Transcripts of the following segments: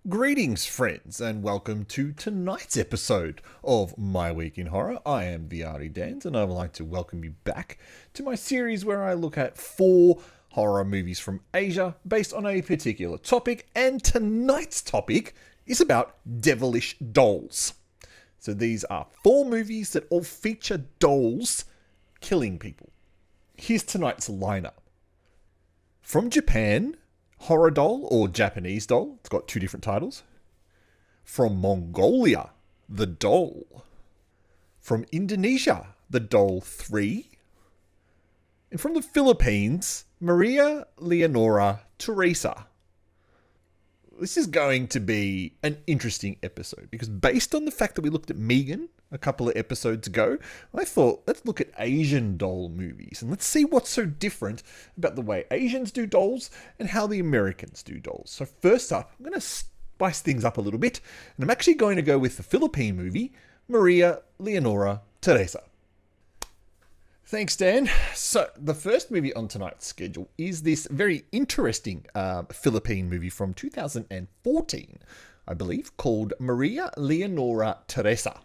Greetings, friends, and welcome to tonight's episode of My Week in Horror. I am the Artie Dans, and I would like to welcome you back to my series where I look at 4 horror movies from Asia based on a particular topic, and tonight's topic is about devilish dolls. So these are 4 movies that all feature dolls killing people. Here's tonight's lineup. From Japan, Horror Doll or Japanese Doll. It's got 2 different titles. From Mongolia, The Doll. From Indonesia, The Doll 3. And from the Philippines, Maria Leonora Teresa. This is going to be an interesting episode because based on the fact that we looked at Megan a couple of episodes ago, I thought, let's look at Asian doll movies and let's see what's so different about the way Asians do dolls and how the Americans do dolls. So first up, I'm going to spice things up a little bit, and I'm actually going to go with the Philippine movie, Maria Leonora Teresa. Thanks, Dan. So, the first movie on tonight's schedule is this very interesting Philippine movie from 2014, I believe, called Maria Leonora Teresa.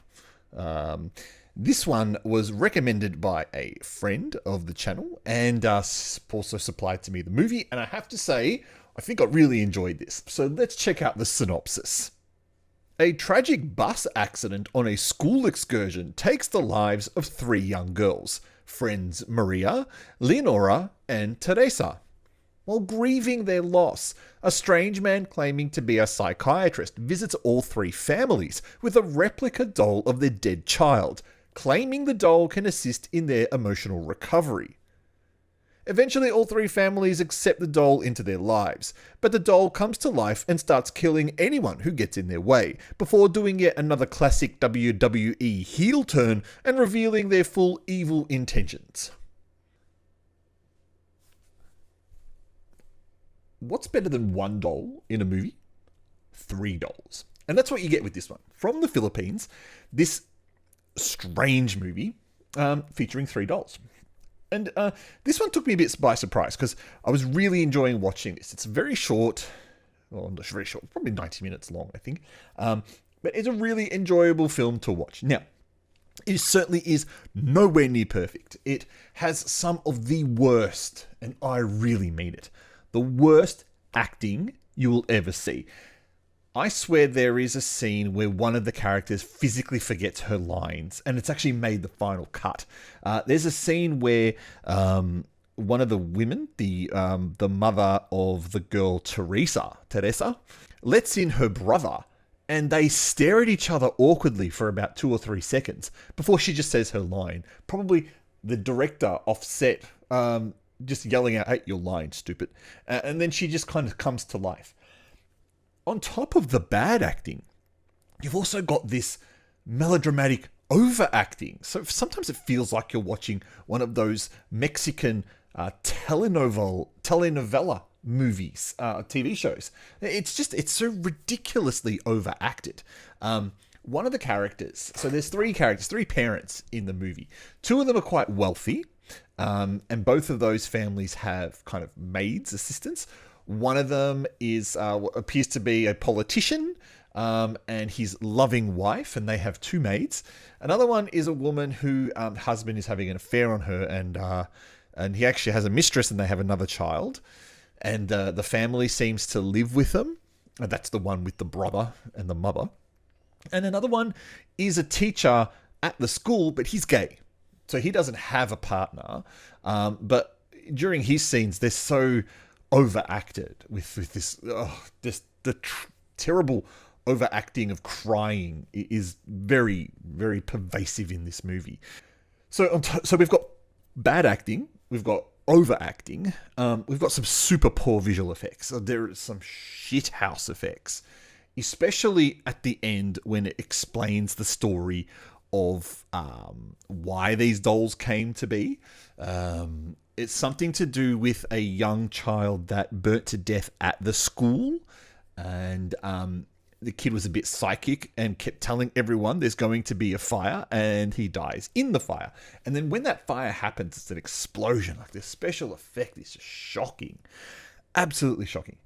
This one was recommended by a friend of the channel and also supplied to me the movie, and I have to say, I think I really enjoyed this. So, let's check out the synopsis. A tragic bus accident on a school excursion takes the lives of 3 young girls. Friends Maria, Leonora, and Teresa. While grieving their loss, a strange man claiming to be a psychiatrist visits all 3 families with a replica doll of their dead child, claiming the doll can assist in their emotional recovery. Eventually, all 3 families accept the doll into their lives, but the doll comes to life and starts killing anyone who gets in their way, before doing yet another classic WWE heel turn and revealing their full evil intentions. What's better than 1 doll in a movie? 3 dolls. And that's what you get with this one. From the Philippines, this strange movie featuring 3 dolls. And this one took me a bit by surprise because I was really enjoying watching this. It's very short, well, not very short, probably 90 minutes long, I think. But it's a really enjoyable film to watch. Now, it certainly is nowhere near perfect. It has some of the worst, and I really mean it, the worst acting you will ever see. I swear there is a scene where one of the characters physically forgets her lines, and it's actually made the final cut. There's a scene where one of the women, the mother of the girl Teresa, lets in her brother, and they stare at each other awkwardly for about 2 or 3 seconds before she just says her line. Probably the director offset, just yelling out, "Hey, your line, stupid," and then she just kind of comes to life. On top of the bad acting, you've also got this melodramatic overacting. So sometimes it feels like you're watching one of those Mexican telenovela movies, TV shows. It's so ridiculously overacted. One of the characters, so there's 3 characters, 3 parents in the movie. 2 of them are quite wealthy, and both of those families have kind of maids, assistants. One of them appears to be a politician and his loving wife, and they have 2 maids. Another one is a woman who husband is having an affair on her, and he actually has a mistress, and they have another child. And the family seems to live with them. And that's the one with the brother and the mother. And another one is a teacher at the school, but he's gay, so he doesn't have a partner. But during his scenes, they're so overacted with this, terrible overacting of crying is very, very pervasive in this movie. So we've got bad acting, we've got overacting, we've got some super poor visual effects. So there are some shithouse effects, especially at the end when it explains the story of why these dolls came to be. It's something to do with a young child that burnt to death at the school, and the kid was a bit psychic and kept telling everyone there's going to be a fire, and he dies in the fire. And then when that fire happens, it's an explosion. Like, the special effect is just shocking. Absolutely shocking.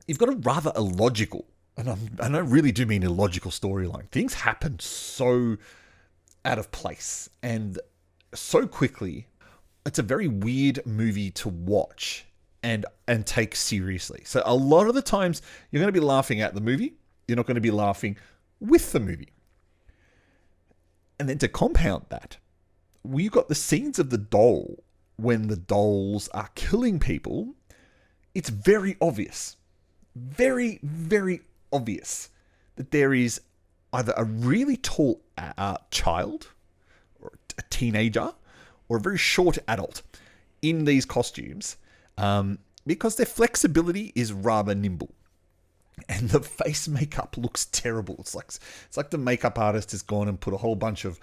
You've got a rather illogical and I really do mean illogical storyline. Things happen so out of place and so quickly. It's a very weird movie to watch and take seriously. So a lot of the times you're going to be laughing at the movie. You're not going to be laughing with the movie. And then to compound that, we got the scenes of the doll when the dolls are killing people. It's very obvious, very, very obvious that there is either a really tall child or a teenager or a very short adult in these costumes, because their flexibility is rather nimble. And the face makeup looks terrible. It's like the makeup artist has gone and put a whole bunch of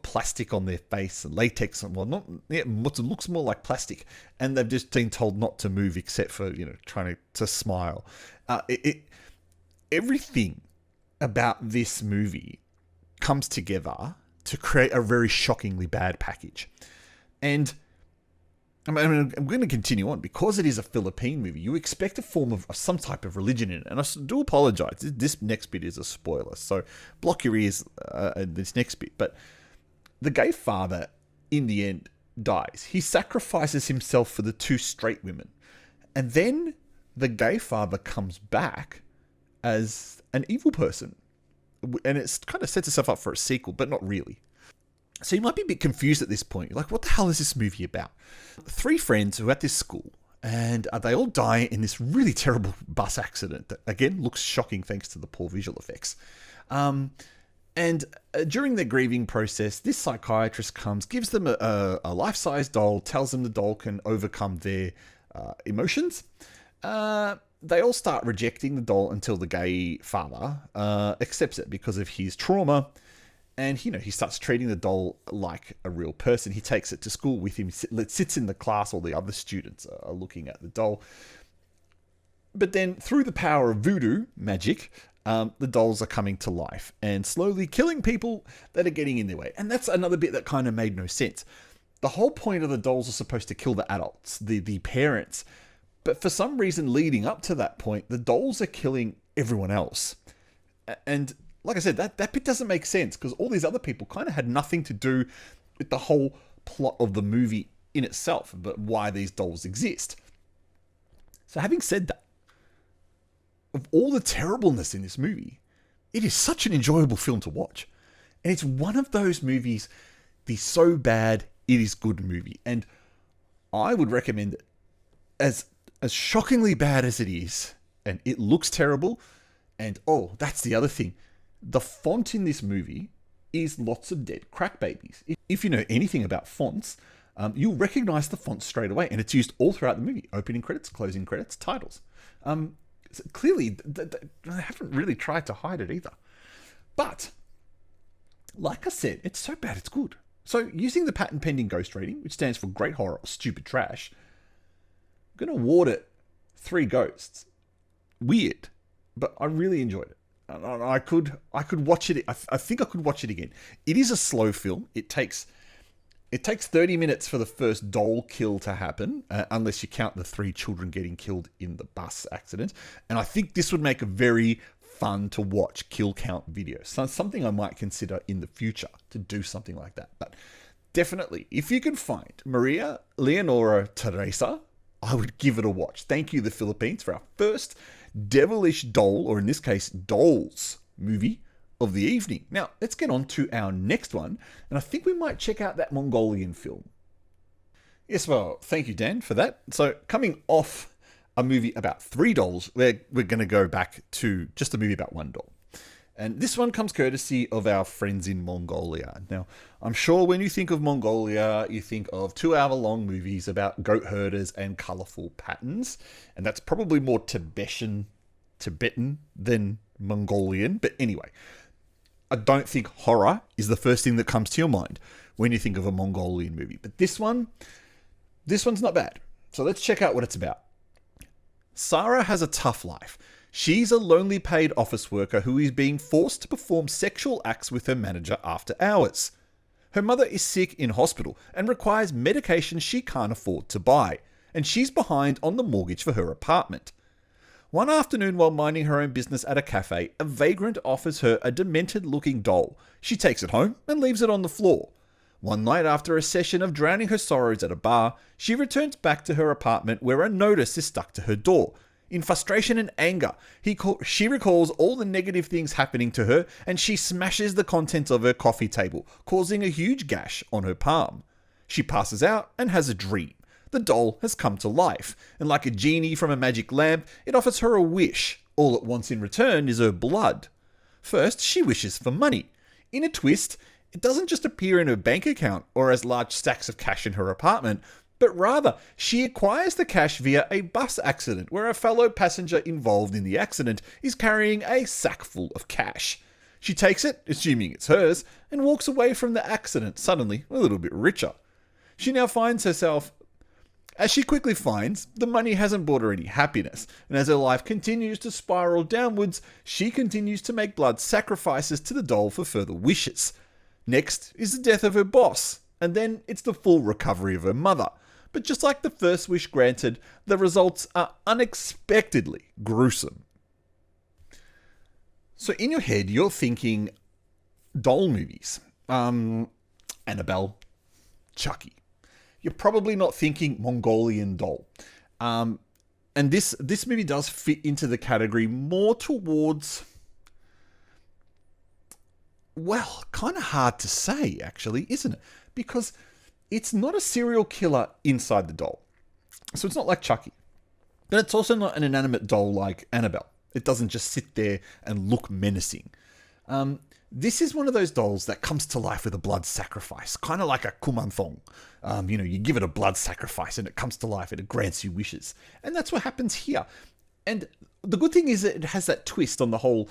plastic on their face and latex, and it looks more like plastic, and they've just been told not to move except for trying to smile. Everything about this movie comes together to create a very shockingly bad package. And I'm going to continue on. Because it is a Philippine movie, you expect a form of some type of religion in it. And I do apologize. This next bit is a spoiler, so block your ears this next bit. But the gay father, in the end, dies. He sacrifices himself for the two straight women. And then the gay father comes back as an evil person. And it kind of sets itself up for a sequel, but not really. So you might be a bit confused at this point. You're like, what the hell is this movie about? Three friends who are at this school, and they all die in this really terrible bus accident that, again, looks shocking thanks to the poor visual effects. And during their grieving process, this psychiatrist comes, gives them a life-size doll, tells them the doll can overcome their emotions. They all start rejecting the doll until the gay father accepts it because of his trauma. And, he starts treating the doll like a real person. He takes it to school with him, sits in the class, all the other students are looking at the doll. But then, through the power of voodoo magic, the dolls are coming to life and slowly killing people that are getting in their way. And that's another bit that kind of made no sense. The whole point of the dolls are supposed to kill the adults, the parents. But for some reason, leading up to that point, the dolls are killing everyone else. And like I said, that bit doesn't make sense because all these other people kind of had nothing to do with the whole plot of the movie in itself, but why these dolls exist. So having said that, of all the terribleness in this movie, it is such an enjoyable film to watch. And it's one of those movies, the so bad it is good movie. And I would recommend it. As shockingly bad as it is, and it looks terrible, and that's the other thing. The font in this movie is lots of dead crack babies. If you know anything about fonts, you'll recognize the font straight away, and it's used all throughout the movie. Opening credits, closing credits, titles. So clearly, they haven't really tried to hide it either. But, like I said, it's so bad it's good. So, using the patent pending ghost rating, which stands for great horror or stupid trash, I'm going to award it 3 ghosts. Weird, but I really enjoyed it. I could watch it. I think I could watch it again. It is a slow film. It takes 30 minutes for the first doll kill to happen, unless you count the 3 children getting killed in the bus accident. And I think this would make a very fun to watch kill count video. So something I might consider in the future to do something like that. But definitely, if you can find Maria Leonora Teresa, I would give it a watch. Thank you, the Philippines, for our first Devilish doll, or in this case, dolls movie of the evening. Now, let's get on to our next one, and I think we might check out that Mongolian film. Yes, well, thank you, Dan, for that. So, coming off a movie about 3 dolls, we're going to go back to just a movie about 1 doll. And this one comes courtesy of our friends in Mongolia. Now, I'm sure when you think of Mongolia, you think of 2-hour-long movies about goat herders and colourful patterns. And that's probably more Tibetan than Mongolian. But anyway, I don't think horror is the first thing that comes to your mind when you think of a Mongolian movie. But this one's not bad. So let's check out what it's about. Sarah has a tough life. She's a lonely paid office worker who is being forced to perform sexual acts with her manager after hours. Her mother is sick in hospital and requires medication she can't afford to buy, and she's behind on the mortgage for her apartment. One afternoon, while minding her own business at a cafe, a vagrant offers her a demented-looking doll. She takes it home and leaves it on the floor. One night, after a session of drowning her sorrows at a bar, she returns back to her apartment where a notice is stuck to her door. In frustration and anger, she recalls all the negative things happening to her, and she smashes the contents of her coffee table, causing a huge gash on her palm. She passes out and has a dream. The doll has come to life, and like a genie from a magic lamp, it offers her a wish. All it wants in return is her blood. First, she wishes for money. In a twist, it doesn't just appear in her bank account or as large stacks of cash in her apartment, but rather, she acquires the cash via a bus accident where a fellow passenger involved in the accident is carrying a sack full of cash. She takes it, assuming it's hers, and walks away from the accident, suddenly a little bit richer. She now finds herself... As she quickly finds, the money hasn't brought her any happiness, and as her life continues to spiral downwards, she continues to make blood sacrifices to the doll for further wishes. Next is the death of her boss, and then it's the full recovery of her mother. But just like the first wish granted, the results are unexpectedly gruesome. So in your head, you're thinking doll movies. Annabelle, Chucky. You're probably not thinking Mongolian doll. And this movie does fit into the category more towards... Well, kind of hard to say, actually, isn't it? Because it's not a serial killer inside the doll. So it's not like Chucky. But it's also not an inanimate doll like Annabelle. It doesn't just sit there and look menacing. This is one of those dolls that comes to life with a blood sacrifice, kind of like a kumanthong. You give it a blood sacrifice and it comes to life and it grants you wishes. And that's what happens here. And the good thing is that it has that twist on the whole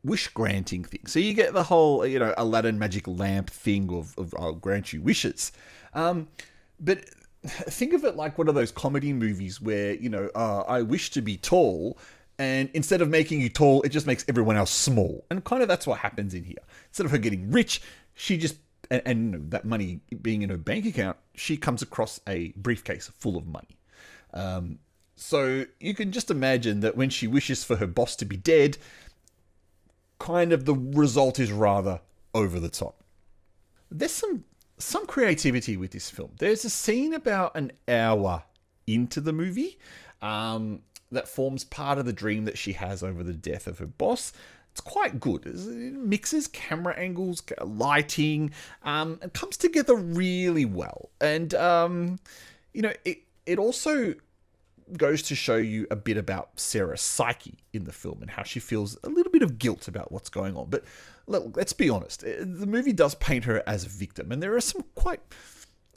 wish granting thing. So you get the whole, Aladdin magic lamp thing of I'll grant you wishes. But think of it like one of those comedy movies where, I wish to be tall. And instead of making you tall, it just makes everyone else small. And kind of that's what happens in here. Instead of her getting rich, she just, and that money being in her bank account, she comes across a briefcase full of money. So you can just imagine that when she wishes for her boss to be dead, kind of the result is rather over the top. There's some creativity with this film. There's a scene about an hour into the movie, that forms part of the dream that she has over the death of her boss. It's quite good. It mixes camera angles, lighting, and comes together really well. And, it also goes to show you a bit about Sarah's psyche in the film and how she feels a little bit of guilt about what's going on. But let's be honest, the movie does paint her as a victim, and there are some quite...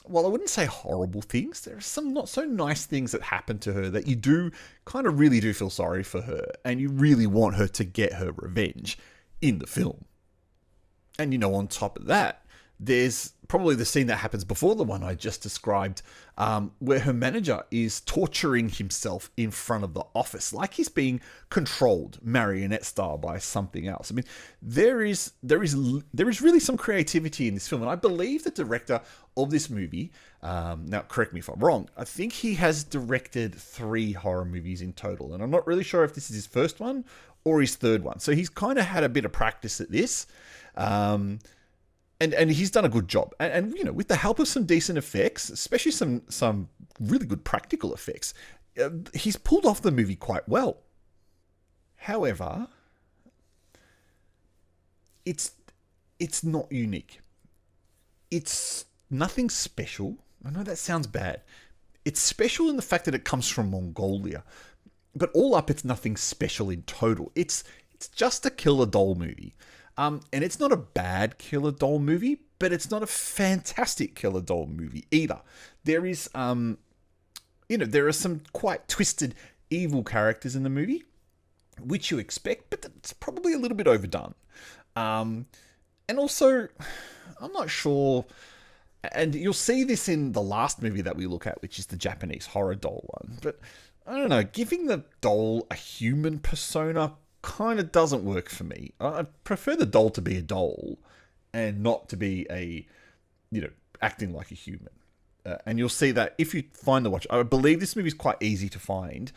Well, I wouldn't say horrible things. There are some not so nice things that happen to her that you do kind of really do feel sorry for her, and you really want her to get her revenge in the film. And, on top of that, there's probably the scene that happens before the one I just described, where her manager is torturing himself in front of the office, like he's being controlled marionette style by something else. I mean, there is really some creativity in this film, and I believe the director of this movie, now correct me if I'm wrong, I think he has directed 3 horror movies in total, and I'm not really sure if this is his first one or his third one. So he's kind of had a bit of practice at this. And he's done a good job. And with the help of some decent effects, especially some really good practical effects, he's pulled off the movie quite well. However, it's not unique. It's nothing special. I know that sounds bad. It's special in the fact that it comes from Mongolia. But all up, it's nothing special in total. It's just a killer doll movie. And it's not a bad killer doll movie, but it's not a fantastic killer doll movie either. There is, there are some quite twisted, evil characters in the movie, which you expect, but it's probably a little bit overdone. And also, I'm not sure, and you'll see this in the last movie that we look at, which is the Japanese horror doll one, but I don't know, giving the doll a human persona kind of doesn't work for me. I prefer the doll to be a doll and not to be acting like a human. And you'll see that if you find the watch. I believe this movie is quite easy to find.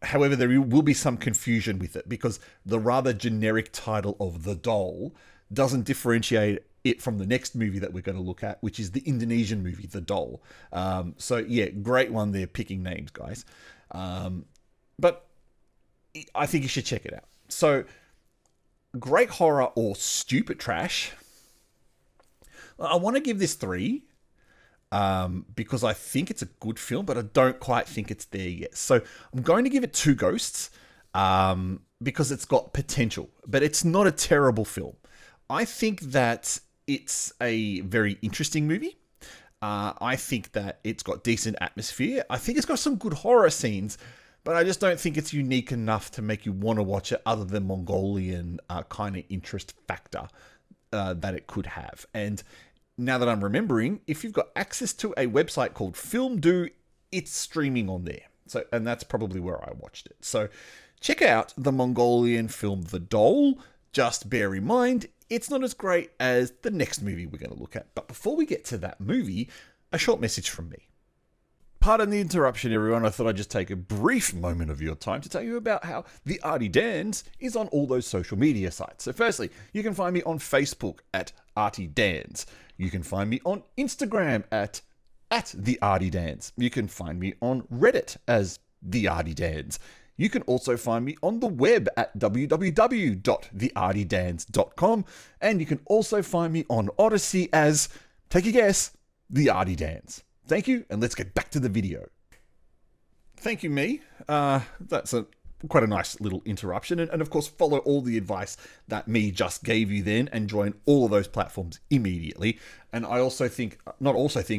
However, there will be some confusion with it because the rather generic title of The Doll doesn't differentiate it from the next movie that we're going to look at, which is the Indonesian movie, The Doll. So yeah, great one there picking names, guys. But I think you should check it out. So, great horror or stupid trash. I want to give this 3 because I think it's a good film, but I don't quite think it's there yet. So I'm going to give it 2 ghosts because it's got potential, but it's not a terrible film. I think that it's a very interesting movie. I think that it's got decent atmosphere. I think it's got some good horror scenes, but I just don't think it's unique enough to make you want to watch it other than Mongolian kind of interest factor that it could have. And now that I'm remembering, if you've got access to a website called FilmDo, it's streaming on there. So, and that's probably where I watched it. So check out the Mongolian film The Doll. Just bear in mind, it's not as great as the next movie we're going to look at. But before we get to that movie, a short message from me. Pardon the interruption, everyone. I thought I'd just take a brief moment of your time to tell you about how the Artie Dans is on all those social media sites. So firstly, you can find me on Facebook at Artie Dans. You can find me on Instagram at the Artie Dans. You can find me on Reddit as the Artie Dans. You can also find me on the web at www.theartiedans.com. And you can also find me on Odyssey as, take a guess, the Artie Dans. Thank you, and let's get back to the video. Thank you, me. That's quite a nice little interruption. And of course, follow all the advice that me just gave you then and join all of those platforms immediately. And I also think,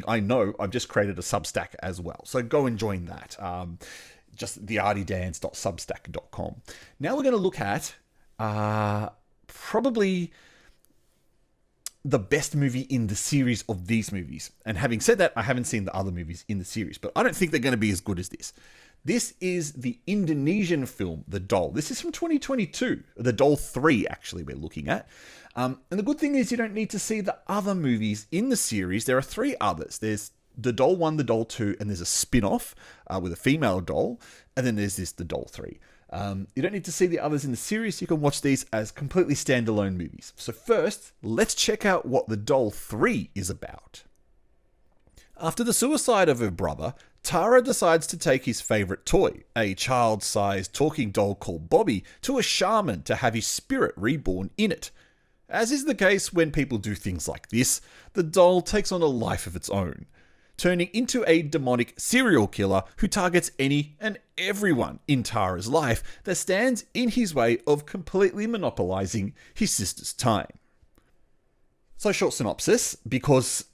I know I've just created a Substack as well. So go and join that. Just theartiedans.substack.com. Now we're going to look at probably the best movie in the series of these movies. And having said that, I haven't seen the other movies in the series, but I don't think they're going to be as good as this. This is the Indonesian film, The Doll. This is from 2022. The Doll 3, actually, we're looking at. And the good thing is you don't need to see the other movies in the series. There are 3 others. There's The Doll 1, The Doll 2, and there's a spin-off with a female doll. And then there's this, The Doll 3. You don't need to see the others in the series. You can watch these as completely standalone movies. So first, let's check out what The Doll 3 is about. After the suicide of her brother, Tara decides to take his favourite toy, a child-sized talking doll called Bobby, to a shaman to have his spirit reborn in it. As is the case when people do things like this, the doll takes on a life of its own, turning into a demonic serial killer who targets any and everyone in Tara's life that stands in his way of completely monopolizing his sister's time. So, short synopsis, because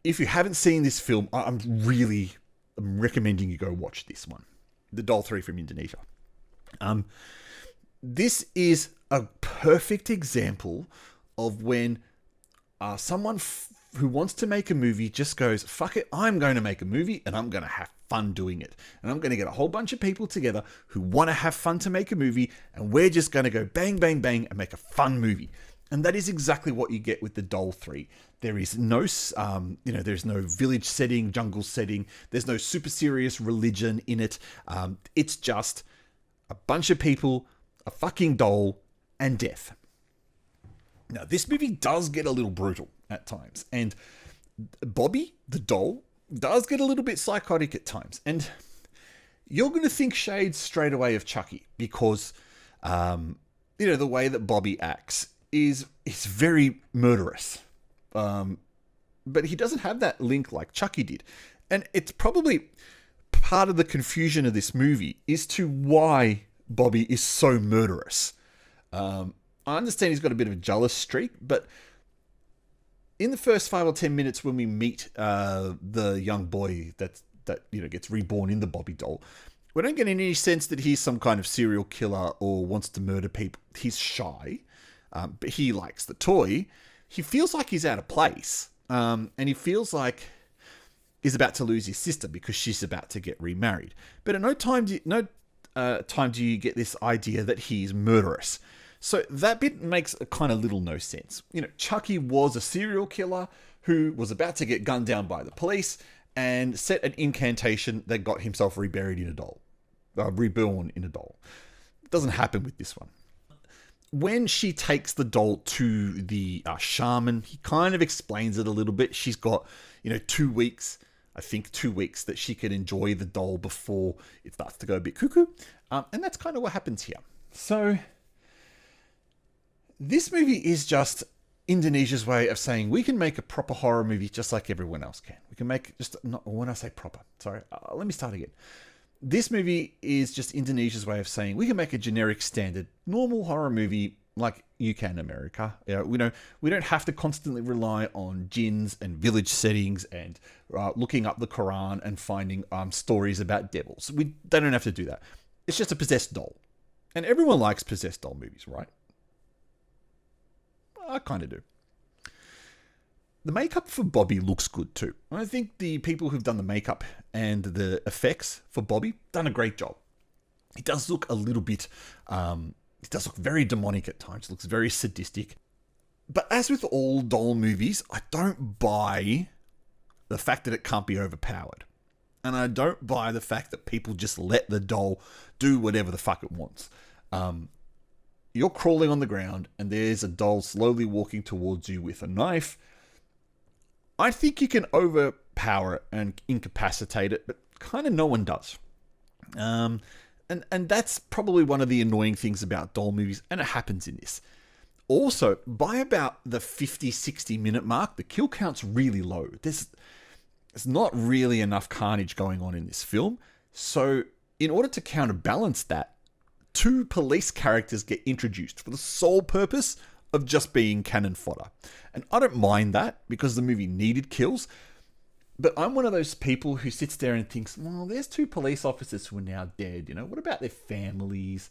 if you haven't seen this film, I'm recommending you go watch this one. The Doll 3 from Indonesia. This is a perfect example of when someone who wants to make a movie just goes, fuck it, I'm going to make a movie and I'm going to have fun doing it. And I'm going to get a whole bunch of people together who want to have fun to make a movie, and we're just going to go bang, bang, bang and make a fun movie. And that is exactly what you get with The Doll 3. There is no, there's no village setting, jungle setting. There's no super serious religion in it. It's just a bunch of people, a fucking doll, and death. Now, this movie does get a little brutal at times. And Bobby, the doll, does get a little bit psychotic at times. And you're going to think shades straight away of Chucky because, the way that Bobby acts is very murderous. But he doesn't have that link like Chucky did. And it's probably part of the confusion of this movie as to why Bobby is so murderous. I understand he's got a bit of a jealous streak, but in the first 5 or 10 minutes when we meet the young boy that gets reborn in the Bobby doll, we don't get any sense that he's some kind of serial killer or wants to murder people. He's shy, but he likes the toy. He feels like he's out of place, and he feels like he's about to lose his sister because she's about to get remarried. But at no time do you get this idea that he's murderous. So that bit makes a kind of little no sense. Chucky was a serial killer who was about to get gunned down by the police and set an incantation that got himself reburied in a doll. reborn in a doll. It doesn't happen with this one. When she takes the doll to the shaman, he kind of explains it a little bit. She's got, 2 weeks, I think 2 weeks that she can enjoy the doll before it starts to go a bit cuckoo. And that's kind of what happens here. So this movie is just Indonesia's way of saying we can make a proper horror movie just like everyone else can. We can make when I say proper, sorry, let me start again. This movie is just Indonesia's way of saying we can make a generic, standard, normal horror movie like you can in America. We don't have to constantly rely on jinns and village settings and looking up the Quran and finding stories about devils. They don't have to do that. It's just a possessed doll. And everyone likes possessed doll movies, right? I kind of do. The makeup for Bobby looks good too. I think the people who've done the makeup and the effects for Bobby done a great job. He does look a little bit, it does look very demonic at times. It looks very sadistic. But as with all doll movies, I don't buy the fact that it can't be overpowered. And I don't buy the fact that people just let the doll do whatever the fuck it wants. You're crawling on the ground and there's a doll slowly walking towards you with a knife. I think you can overpower it and incapacitate it, but kind of no one does. And that's probably one of the annoying things about doll movies, and it happens in this. Also, by about the 50, 60 minute mark, the kill count's really low. There's not really enough carnage going on in this film. So in order to counterbalance that, 2 police characters get introduced for the sole purpose of just being cannon fodder. And I don't mind that because the movie needed kills. But I'm one of those people who sits there and thinks, well, there's 2 police officers who are now dead. What about their families,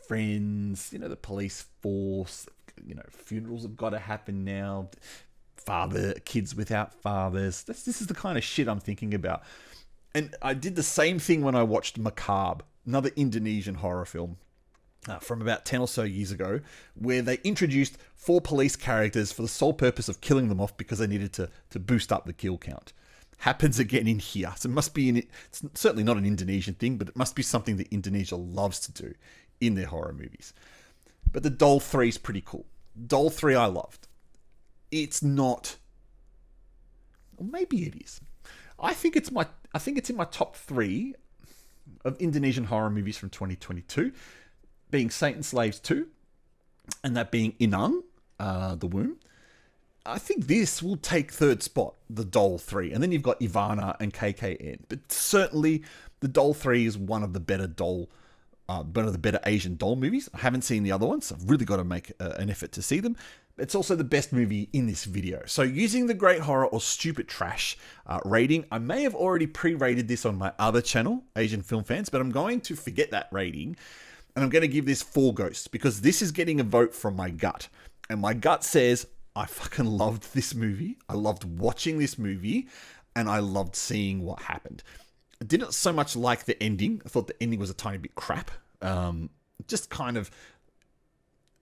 friends, the police force? Funerals have got to happen now. Kids without fathers. This is the kind of shit I'm thinking about. And I did the same thing when I watched Macabre, another Indonesian horror film from about 10 or so years ago, where they introduced 4 police characters for the sole purpose of killing them off because they needed to boost up the kill count. Happens again in here. So it must be it's certainly not an Indonesian thing, but it must be something that Indonesia loves to do in their horror movies. But the Doll 3 is pretty cool. Doll 3 I loved. It's not, or maybe it is. I think it's in my top 3 of Indonesian horror movies from 2022, being Saint & Slaves 2, and that being Inang, The Womb. I think this will take 3rd spot, the Doll 3, and then you've got Ivana and KKN. But certainly, the Doll 3 is one of the better Asian doll movies. I haven't seen the other ones, so I've really got to make an effort to see them. It's also the best movie in this video. So using the great horror or stupid trash rating, I may have already pre-rated this on my other channel, Asian Film Fans, but I'm going to forget that rating. And I'm going to give this 4 ghosts because this is getting a vote from my gut. And my gut says, I fucking loved this movie. I loved watching this movie and I loved seeing what happened. I didn't so much like the ending. I thought the ending was a tiny bit crap. Just kind of,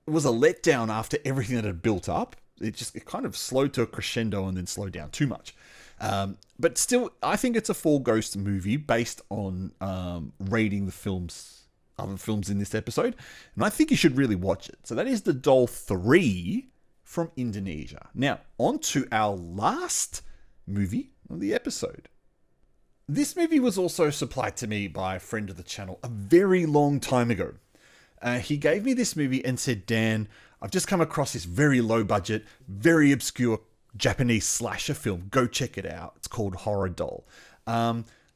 it was a letdown after everything that had built up. It kind of slowed to a crescendo and then slowed down too much. But still, I think it's a 4 ghost movie based on rating the other films in this episode. And I think you should really watch it. So that is the Doll 3 from Indonesia. Now, on to our last movie of the episode. This movie was also supplied to me by a friend of the channel a very long time ago. He gave me this movie and said, Dan, I've just come across this very low budget, very obscure Japanese slasher film. Go check it out. It's called Horror Doll.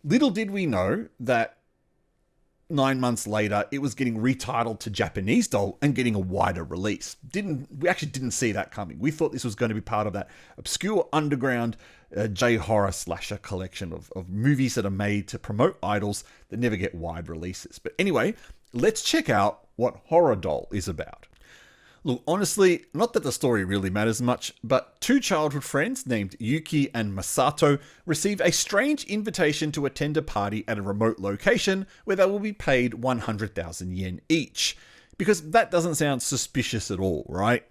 Little did we know that 9 months later, it was getting retitled to Japanese Doll and getting a wider release. We actually didn't see that coming. We thought this was going to be part of that obscure underground J-horror slasher collection of movies that are made to promote idols that never get wide releases. But anyway, let's check out what Horror Doll is about. Look, honestly, not that the story really matters much, but 2 childhood friends named Yuki and Masato receive a strange invitation to attend a party at a remote location where they will be paid 100,000 yen each. Because that doesn't sound suspicious at all, right?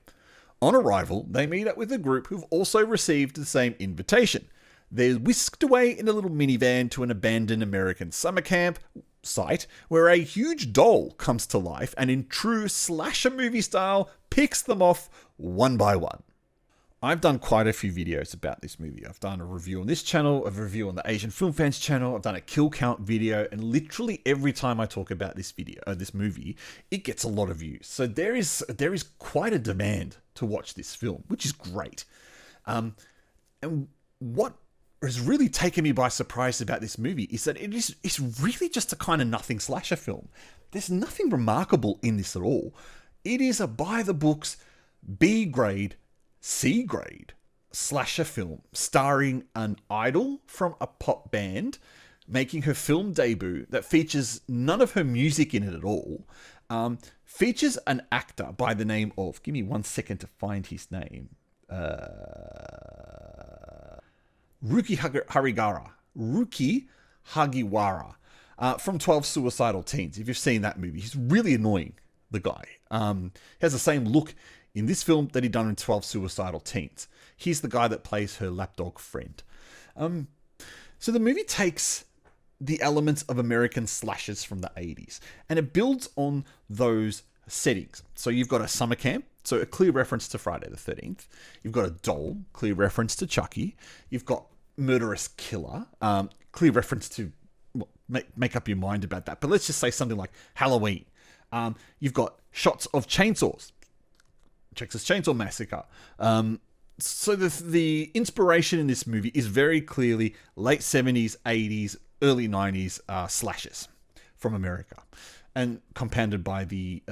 On arrival, they meet up with a group who've also received the same invitation. They're whisked away in a little minivan to an abandoned American summer camp site where a huge doll comes to life and in true slasher movie style picks them off one by one. I've done quite a few videos about this movie. I've done a review on this channel, a review on the Asian Film Fans channel, I've done a kill count video, and literally every time I talk about this movie, it gets a lot of views. So there is quite a demand to watch this film, which is great. And what has really taken me by surprise about this movie is that it's really just a kind of nothing slasher film. There's nothing remarkable in this at all. It is a by the books, B grade, C grade slasher film starring an idol from a pop band making her film debut that features none of her music in it at all. Features an actor by the name of, give me 1 second to find his name, Ruki Hagiwara from 12 Suicidal Teens. If you've seen that movie, he's really annoying, the guy. He has the same look in this film that he'd done in 12 Suicidal Teens. He's the guy that plays her lapdog friend. So the movie takes the elements of American slashers from the 80s and it builds on those settings. So you've got a summer camp, so a clear reference to Friday the 13th. You've got a doll, clear reference to Chucky. You've got murderous killer, clear reference to, well, make up your mind about that. But let's just say something like Halloween. You've got shots of chainsaws, Texas Chainsaw Massacre. So the inspiration in this movie is very clearly late 70s, 80s, early 90s slashers from America, and compounded by the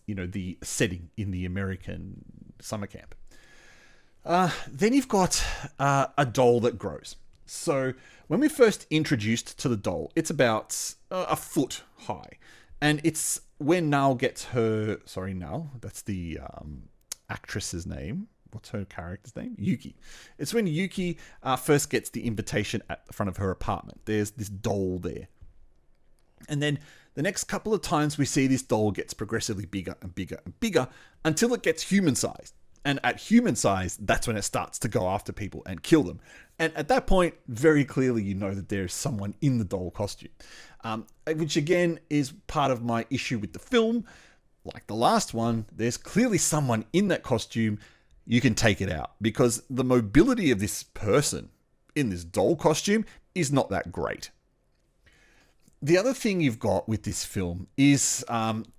the setting in the American summer camp. Then you've got a doll that grows. So when we first introduced to the doll, it's about a foot high. And it's when Nal gets her... Sorry, Nal. That's the actress's name. What's her character's name? Yuki. It's when Yuki first gets the invitation at the front of her apartment. There's this doll there. And then the next couple of times we see this doll gets progressively bigger and bigger and bigger until it gets human-sized. And at human size, that's when it starts to go after people and kill them. And at that point, very clearly you know that there's someone in the doll costume. Which again is part of my issue with the film. Like the last one, there's clearly someone in that costume. You can take it out because the mobility of this person in this doll costume is not that great. The other thing you've got with this film is,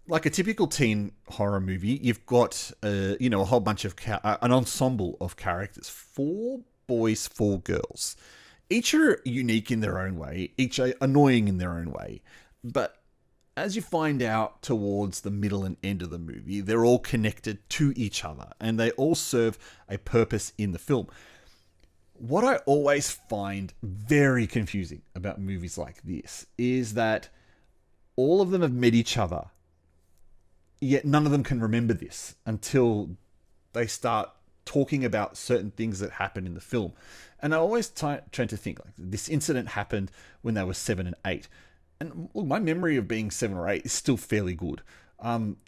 like a typical teen horror movie, you've got, a whole bunch of, an ensemble of characters. 4 boys, 4 girls. Each are unique in their own way. Each are annoying in their own way. But as you find out towards the middle and end of the movie, they're all connected to each other. And they all serve a purpose in the film. What I always find very confusing about movies like this is that all of them have met each other, yet none of them can remember this until they start talking about certain things that happen in the film. And I always try to think, like, this incident happened when they were 7 and 8. And look, my memory of being 7 or 8 is still fairly good.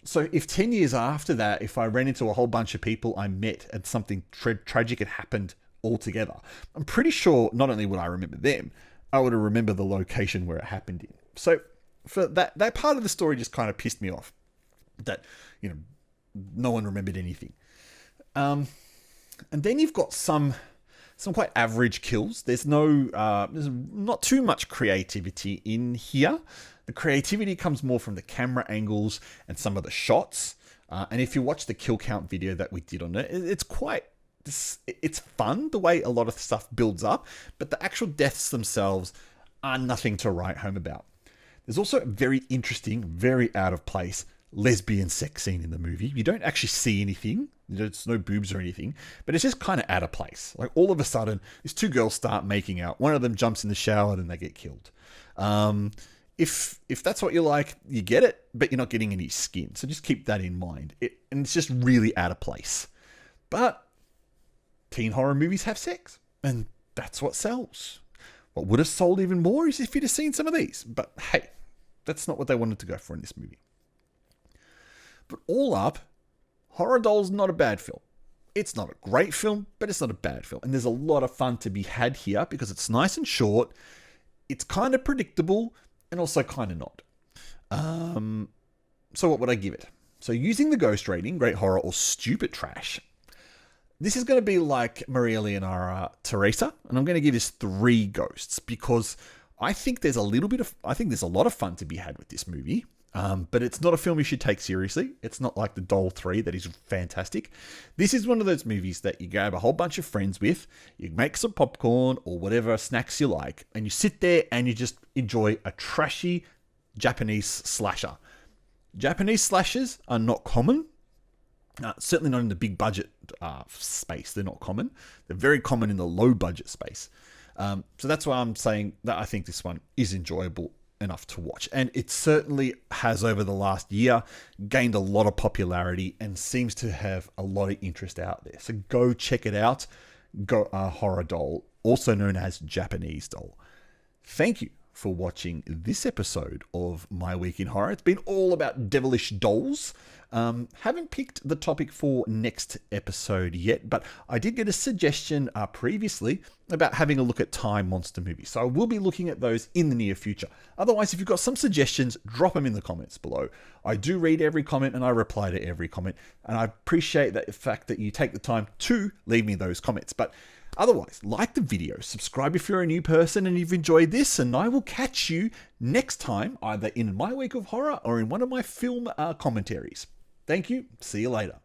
So if 10 years after that, if I ran into a whole bunch of people I met and something tragic had happened altogether, I'm pretty sure not only would I remember them, I would remember the location where it happened in. So for that part of the story just kind of pissed me off, that no one remembered anything. And then you've got some quite average kills. There's not too much creativity in here. The creativity comes more from the camera angles and some of the shots. And if you watch the kill count video that we did on it, it's fun the way a lot of stuff builds up, but the actual deaths themselves are nothing to write home about. There's also a very interesting, very out of place lesbian sex scene in the movie. You don't actually see anything. There's no boobs or anything, but it's just kind of out of place. Like all of a sudden, these 2 girls start making out. One of them jumps in the shower and they get killed. If that's what you like, you get it, but you're not getting any skin. So just keep that in mind. And it's just really out of place. But teen horror movies have sex, and that's what sells. What would have sold even more is if you'd have seen some of these. But hey, that's not what they wanted to go for in this movie. But all up, Horror Doll's not a bad film. It's not a great film, but it's not a bad film. And there's a lot of fun to be had here because it's nice and short. It's kind of predictable. and also kind of not. So what would I give it? So using the ghost rating, great horror or stupid trash, this is going to be like Maria Leonora Teresa, and I'm going to give this 3 ghosts because I think there's a lot of fun to be had with this movie. But it's not a film you should take seriously. It's not like The Doll 3 that is fantastic. This is one of those movies that you grab a whole bunch of friends with, you make some popcorn or whatever snacks you like, and you sit there and you just enjoy a trashy Japanese slasher. Japanese slashers are not common. Certainly not in the big budget space. They're not common. They're very common in the low budget space. So that's why I'm saying that I think this one is enjoyable enough to watch. And it certainly has, over the last year, gained a lot of popularity and seems to have a lot of interest out there. So go check it out. Horror Doll, also known as Japanese Doll. Thank you for watching this episode of My Week in Horror. It's been all about devilish dolls. Haven't picked the topic for next episode yet, but I did get a suggestion previously about having a look at Thai monster movies. So I will be looking at those in the near future. Otherwise, if you've got some suggestions, drop them in the comments below. I do read every comment and I reply to every comment, and I appreciate the fact that you take the time to leave me those comments. But otherwise, like the video, subscribe if you're a new person and you've enjoyed this, and I will catch you next time, either in My Week of Horror or in one of my film commentaries. Thank you. See you later.